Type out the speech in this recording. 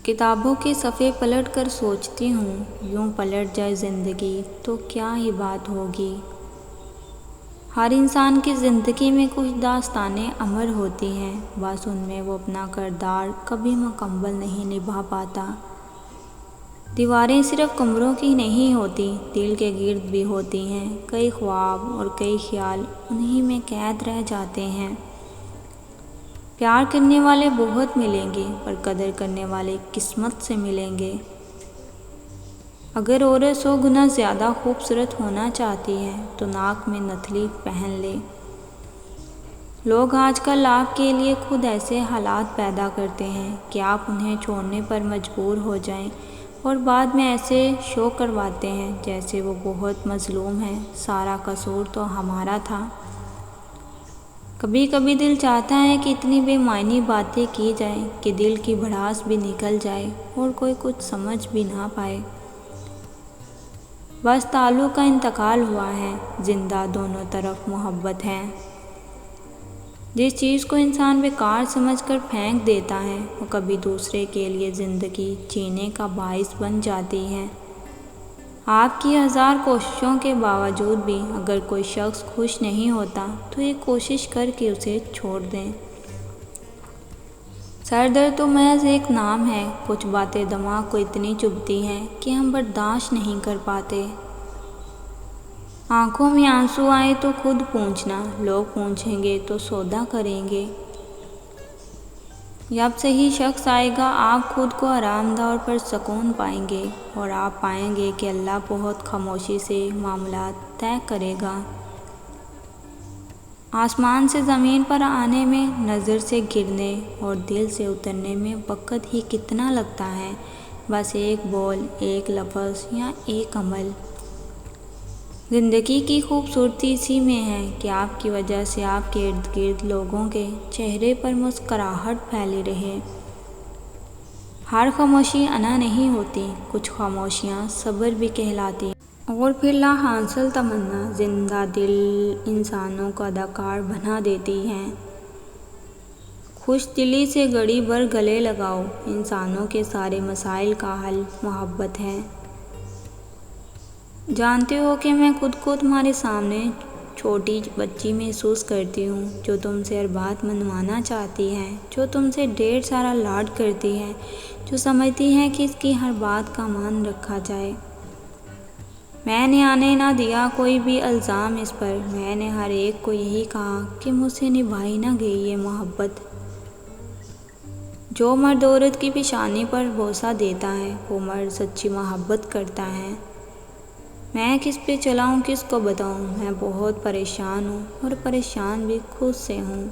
کتابوں کے صفحے پلٹ کر سوچتی ہوں، یوں پلٹ جائے زندگی تو کیا ہی بات ہوگی۔ ہر انسان کی زندگی میں کچھ داستانیں امر ہوتی ہیں، بس ان میں وہ اپنا کردار کبھی مکمل نہیں نبھا پاتا۔ دیواریں صرف کمروں کی نہیں ہوتی، دل کے گرد بھی ہوتی ہیں۔ کئی خواب اور کئی خیال انہی میں قید رہ جاتے ہیں۔ پیار کرنے والے بہت ملیں گے، پر قدر کرنے والے قسمت سے ملیں گے۔ اگر عورت 100 گنا زیادہ خوبصورت ہونا چاہتی ہے تو ناک میں نتھلی پہن لے۔ لوگ آج کل آپ کے لیے خود ایسے حالات پیدا کرتے ہیں کہ آپ انہیں چھوڑنے پر مجبور ہو جائیں، اور بعد میں ایسے شو کرواتے ہیں جیسے وہ بہت مظلوم ہیں، سارا قصور تو ہمارا تھا۔ کبھی کبھی دل چاہتا ہے کہ اتنی بے معنی باتیں کی جائیں کہ دل کی بھڑاس بھی نکل جائے اور کوئی کچھ سمجھ بھی نہ پائے۔ بس تعلق کا انتقال ہوا ہے، زندہ دونوں طرف محبت ہے۔ جس چیز کو انسان بیکار سمجھ کر پھینک دیتا ہے، وہ کبھی دوسرے کے لیے زندگی جینے کا باعث بن جاتی ہے۔ آپ کی 1000 کوششوں کے باوجود بھی اگر کوئی شخص خوش نہیں ہوتا تو ایک کوشش کر کے اسے چھوڑ دیں۔ سر درد تو محض ایک نام ہے، کچھ باتیں دماغ کو اتنی چبھتی ہیں کہ ہم برداشت نہیں کر پاتے۔ آنکھوں میں آنسو آئے تو خود پوچھنا، لوگ پوچھیں گے تو سودا کریں گے۔ جب صحیح شخص آئے گا آپ خود کو آرام دہ اور پرسکون پائیں گے، اور آپ پائیں گے کہ اللہ بہت خاموشی سے معاملات طے کرے گا۔ آسمان سے زمین پر آنے میں، نظر سے گرنے اور دل سے اترنے میں وقت ہی کتنا لگتا ہے، بس ایک بول، ایک لفظ یا ایک عمل۔ زندگی کی خوبصورتی اسی میں ہے کہ آپ کی وجہ سے آپ کے ارد گرد لوگوں کے چہرے پر مسکراہٹ پھیلی رہے۔ ہر خاموشی انا نہیں ہوتی، کچھ خاموشیاں صبر بھی کہلاتی ہیں۔ اور پھر لا حاصل تمنا زندہ دل انسانوں کو اداکار بنا دیتی ہیں۔ خوش دلی سے گھڑی بھر گلے لگاؤ، انسانوں کے سارے مسائل کا حل محبت ہے۔ جانتے ہو کہ میں خود کو تمہارے سامنے چھوٹی بچی محسوس کرتی ہوں، جو تم سے ہر بات منوانا چاہتی ہے، جو تم سے ڈھیر سارا لاڈ کرتی ہے، جو سمجھتی ہے کہ اس کی ہر بات کا مان رکھا جائے۔ میں نے آنے نہ دیا کوئی بھی الزام اس پر، میں نے ہر ایک کو یہی کہا کہ مجھ سے نبھائی نہ گئی یہ محبت۔ جو مرد عورت کی پیشانی پر بوسہ دیتا ہے، وہ مرد سچی محبت کرتا ہے۔ میں کس پہ چلاؤں، کس کو بتاؤں، میں بہت پریشان ہوں، اور پریشان بھی خود سے ہوں۔